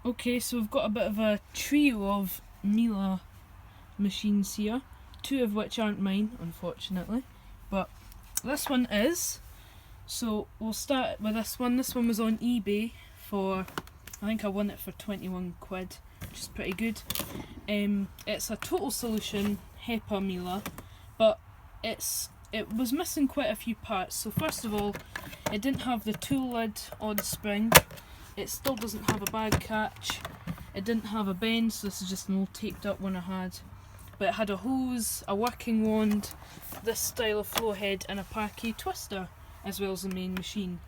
Okay, so we've got a bit of a trio of Miele machines here, two of which aren't mine, unfortunately, but this one is. So we'll start with this one. This one was on eBay for, I think I won it for 21 quid, which is pretty good. It's a total solution HEPA Miele, but it was missing quite a few parts. So first of all, it didn't have the tool lid on spring. It still doesn't have a bag catch. It didn't have a bend, so this is just an old taped up one I had. But it had a hose, a working wand, this style of flow head, and a parquet twister, as well as the main machine.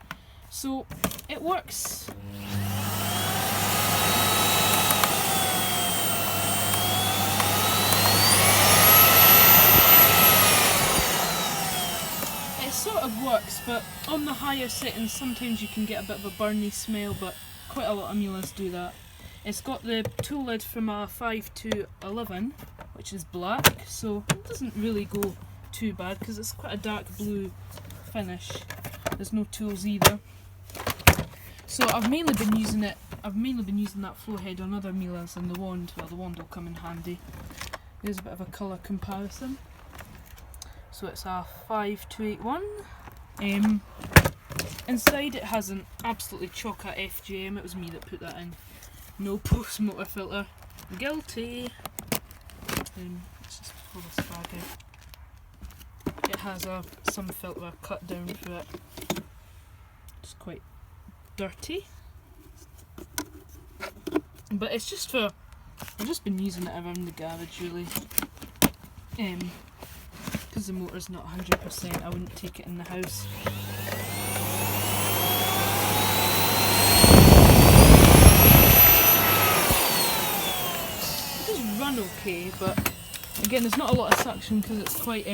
So it works. It sort of works, but on the higher settings sometimes you can get a bit of a burny smell, but quite a lot of Mieles do that. It's got the tool lid from a 5 to 11, which is black, so it doesn't really go too bad because it's quite a dark blue finish. There's no tools either. So I've mainly been using that flow head on other Mieles, and the wand will come in handy. Here's a bit of a colour comparison. So it's a 5281. Inside it has an absolutely chocker FGM. It was me that put that in. No post motor filter. Guilty. Let's just pull this bag out. It has some filter cut down through it. It's quite dirty. But it's just for, I've just been using it around the garage really. Because the motor's not 100%, I wouldn't take it in the house. It does run okay, but again there's not a lot of suction because it's quite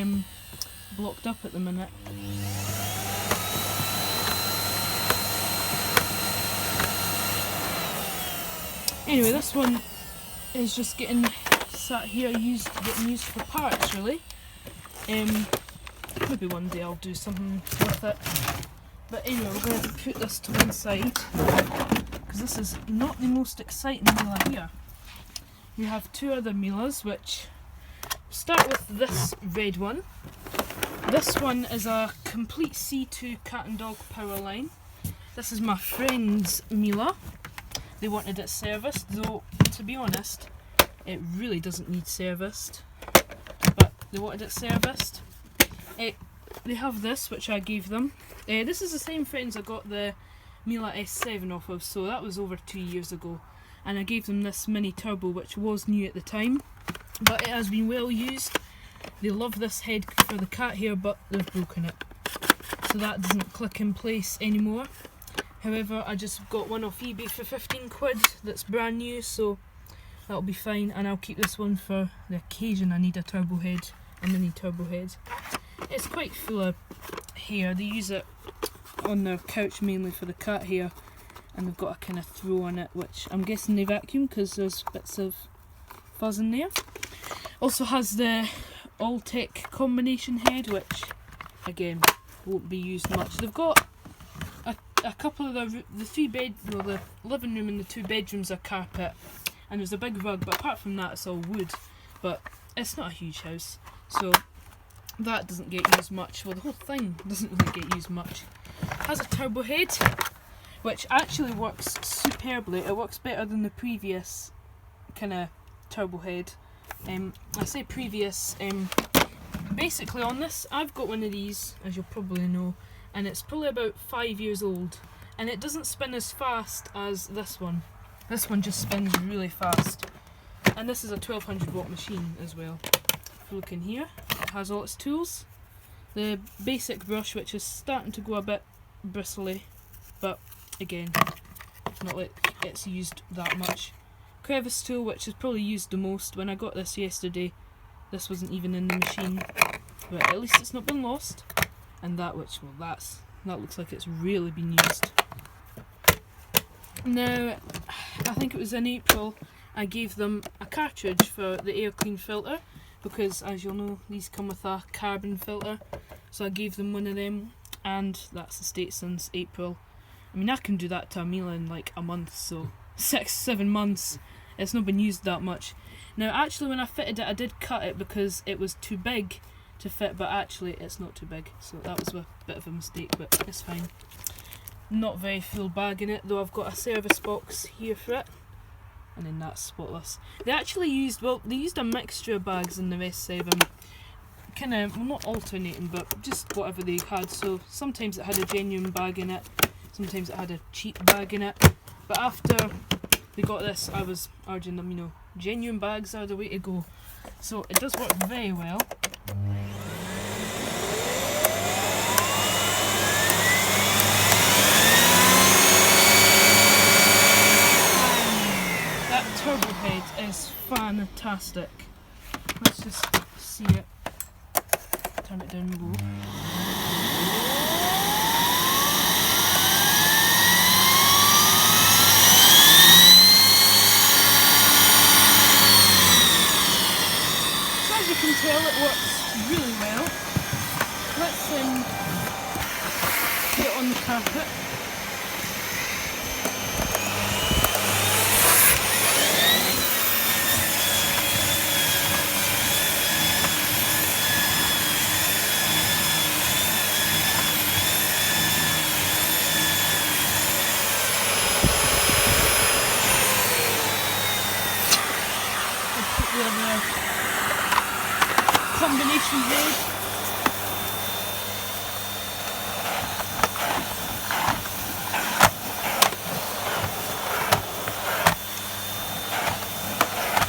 blocked up at the minute. Anyway, this one is just getting sat here getting used for parts really. Maybe one day I'll do something with it. But anyway, we're going to put this to one side because this is not the most exciting Miele here. We have two other Mieles, which start with this red one. This one is a complete C2 cat and dog power line. This is my friend's Miele. They wanted it serviced, though to be honest, it really doesn't need serviced. But they wanted it serviced. They have this, which I gave them. This is the same friends I got the Miele S7 off of, so that was over 2 years ago. And I gave them this mini turbo, which was new at the time, but it has been well used. They love this head for the cat hair, but they've broken it, so that doesn't click in place anymore. However, I just got one off eBay for 15 quid that's brand new, so that'll be fine, and I'll keep this one for the occasion I need a turbo head, a mini turbo head. It's quite full of hair. They use it on their couch mainly for the cat hair, and they've got a kind of throw on it, which I'm guessing they vacuum because there's bits of fuzz in there. Also has the All-Tech combination head, which again won't be used much. They've got a couple of the living room and the two bedrooms are carpet, and there's a big rug, but apart from that it's all wood. But it's not a huge house, so that doesn't get used much. Well, the whole thing doesn't really get used much. Has a turbo head, which actually works superbly. It works better than the previous kind of turbo head. I say previous, basically on this, I've got one of these, as you'll probably know, and it's probably about 5 years old, and it doesn't spin as fast as this one. This one just spins really fast, and this is a 1200 watt machine as well. If you look in here, it has all its tools. The basic brush, which is starting to go a bit bristly, but again, not like it's used that much. Crevice tool, which is probably used the most. When I got this yesterday, this wasn't even in the machine, but at least it's not been lost. And that, that looks like it's really been used. Now, I think it was in April, I gave them a cartridge for the air clean filter, because as you'll know, these come with a carbon filter, so I gave them one of them, and that's the state since April. I mean, I can do that to a Miele in like a month, so 6-7 months. It's not been used that much. Now actually when I fitted it I did cut it because it was too big to fit, but actually it's not too big, so that was a bit of a mistake, but it's fine. Not very full bag in it, though I've got a service box here for it, and then that's spotless. They actually used, well, they used a mixture of bags in the rest of them, kind of, well, not alternating, but just whatever they had. So sometimes it had a genuine bag in it, sometimes it had a cheap bag in it, but after we got this I was urging them, you know, genuine bags are the way to go. So it does work very well. That turbo head is fantastic. Let's just see it. Turn it down low. You can tell it works really well. Let's put it on the carpet. Let's put the other combination head.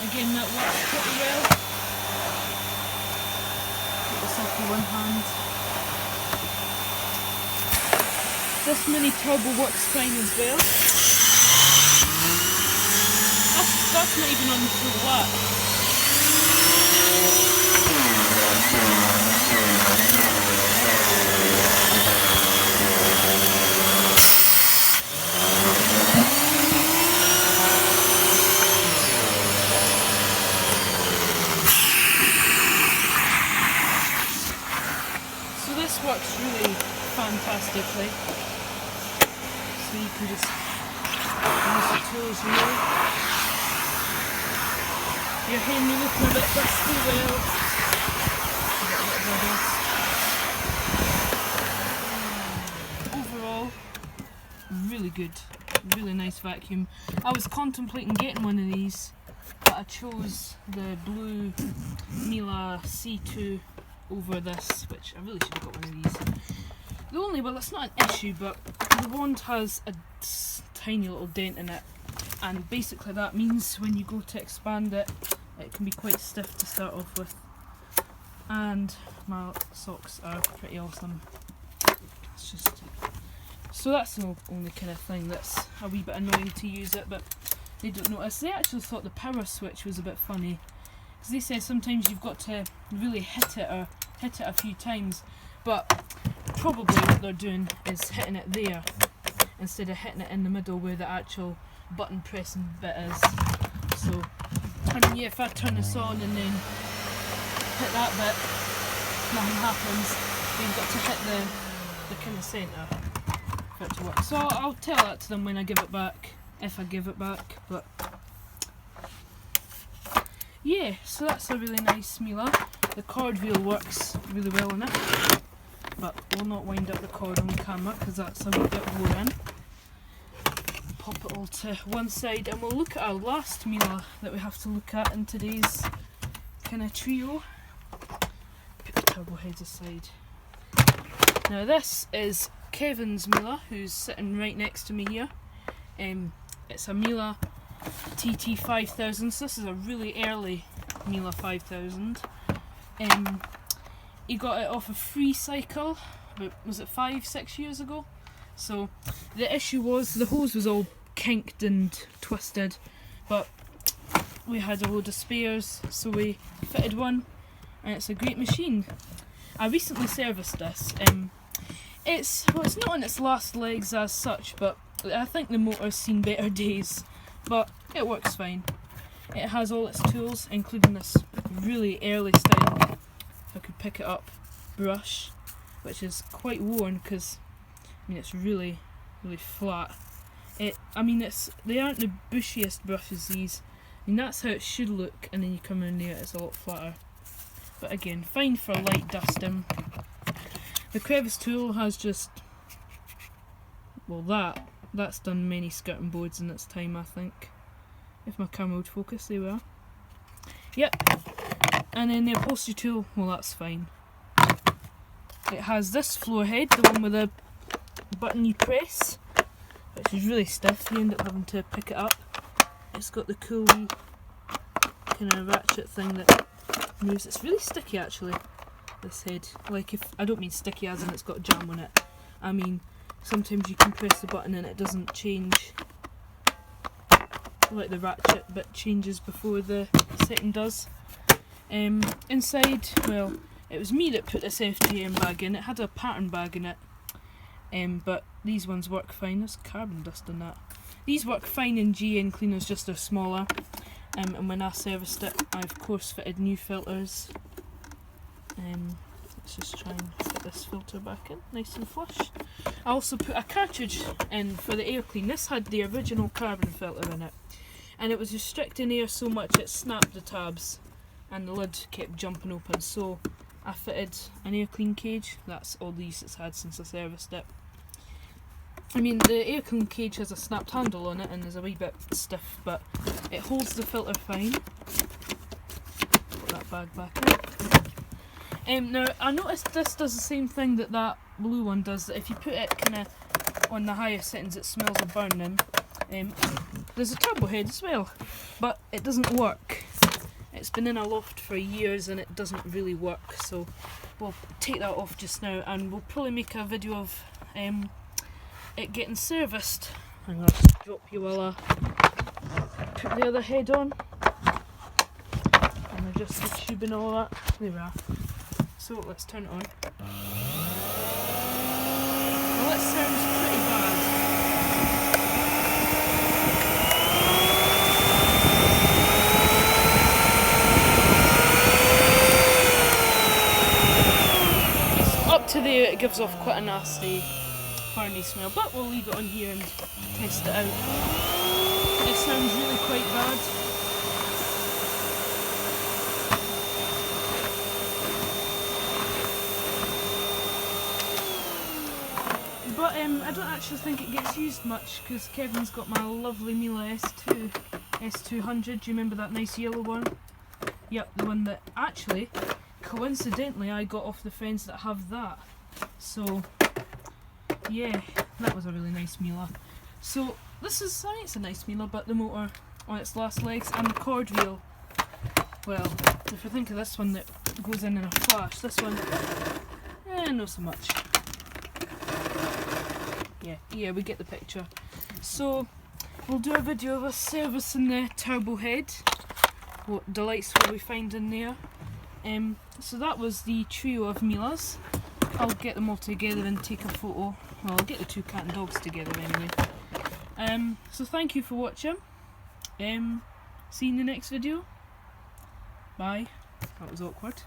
Again, that works pretty well. Put this off with one hand. This mini turbo works fine as well. That's not even on the full whack. So this works really fantastically. So you can just use the tools really. Your hand may look a bit dusty, well, overall, really good, really nice vacuum. I was contemplating getting one of these, but I chose the blue Miele C2 over this, which I really should have got one of these. The only, well, it's not an issue, but the wand has a tiny little dent in it, and basically that means when you go to expand it, it can be quite stiff to start off with. And my socks are pretty awesome. It's just, so that's the only kind of thing that's a wee bit annoying to use it, but they don't notice. They actually thought the power switch was a bit funny, because they said sometimes you've got to really hit it or hit it a few times, but probably what they're doing is hitting it there instead of hitting it in the middle where the actual button pressing bit is. So, I mean, yeah, if I turn this on and then hit that bit, nothing happens. Then you've got to hit the kind of centre for it to work. So I'll tell that to them when I give it back, if I give it back. But yeah, so that's a really nice Miele. The cord wheel works really well in it, but we'll not wind up the cord on camera because that's a wee bit boring. Pop it all to one side and we'll look at our last Miele that we have to look at in today's kind of trio. Put the turbo heads aside. Now this is Kevin's Miele, who's sitting right next to me here. It's a Miele TT 5000, so this is a really early Miele 5000. He got it off a free cycle, about, was it 5-6 years ago? So the issue was the hose was all kinked and twisted, but we had a load of spares, so we fitted one, and it's a great machine. I recently serviced this. It's not on its last legs as such, but I think the motor's seen better days, but it works fine. It has all its tools, including this really early style, if I could pick it up, brush, which is quite worn because I mean it's really, really flat. They aren't the bushiest brushes, these. I mean, that's how it should look, and then you come in there, it's a lot flatter. But again, fine for light dusting. The crevice tool has just, well, that's done many skirting boards in its time, I think. If my camera would focus, there we are. Yep. And then the upholstery tool, well, that's fine. It has this floor head, the one with the button you press, which is really stiff. You end up having to pick it up. It's got the cool wee kind of ratchet thing that moves. It's really sticky actually, this head. Like, if I don't mean sticky as in it's got jam on it. I mean sometimes you can press the button and it doesn't change, like the ratchet bit changes before the setting does. Inside, well, it was me that put this FGM bag in. It had a pattern bag in it, but these ones work fine. There's carbon dust in that. These work fine in GN cleaners, just they're smaller. And when I serviced it, I of course fitted new filters. Let's just try and fit this filter back in, nice and flush. I also put a cartridge in for the air clean. This had the original carbon filter in it, and it was restricting air so much it snapped the tabs and the lid kept jumping open, so I fitted an air clean cage. That's all the use it's had since I serviced it. I mean, the air clean cage has a snapped handle on it and is a wee bit stiff, but it holds the filter fine. Put that bag back in. Now, I noticed this does the same thing that blue one does, that if you put it kind of on the higher settings it smells of burning. There's a turbo head as well, but it doesn't work. It's been in a loft for years and it doesn't really work, so we'll take that off just now and we'll probably make a video of it getting serviced. Hang on, I'll drop you while I put the other head on and adjust the tube and all that. There we are. So let's turn it on. Well, it sounds pretty bad. To there, it gives off quite a nasty burny smell, but we'll leave it on here and test it out. It sounds really quite bad. But I don't actually think it gets used much because Kevin's got my lovely Miele S200. Do you remember that nice yellow one? Yep, the one that actually, coincidentally, I got off the friends that have that. So yeah, that was a really nice Miele. So this is, I think it's a nice Miele, but the motor on its last legs and the cord reel, well, if you think of this one that goes in a flash, this one, not so much. Yeah, we get the picture. So we'll do a video of us servicing the turbo head, what delights will we find in there. So that was the trio of Miele's. I'll get them all together and take a photo. Well, I'll get the two cat and dogs together anyway. So thank you for watching. See you in the next video. Bye. That was awkward.